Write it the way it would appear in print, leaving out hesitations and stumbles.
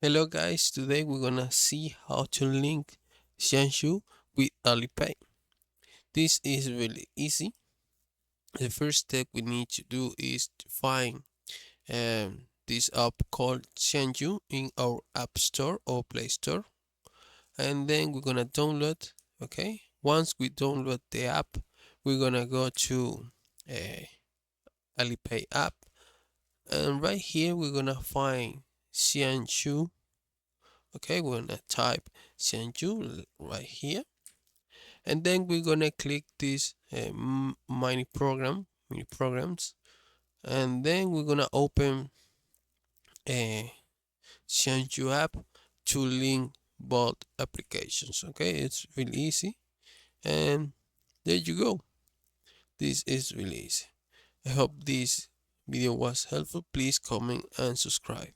Hello guys, today we're gonna see how to link Xianyu with Alipay. This is really easy. The first step we need to do is to find this app called Xianyu in our App Store or Play Store, and then we're gonna download. Okay, once we download the app, we're gonna go to uh, Alipay app, and right here we're gonna find Xianyu. Okay, we're gonna type Xianyu right here, and then we're gonna click this mini programs, and then we're gonna open a Xianyu app to link both applications. Okay, it's really easy, and there you go. This is really easy. I hope this video was helpful. Please comment and subscribe.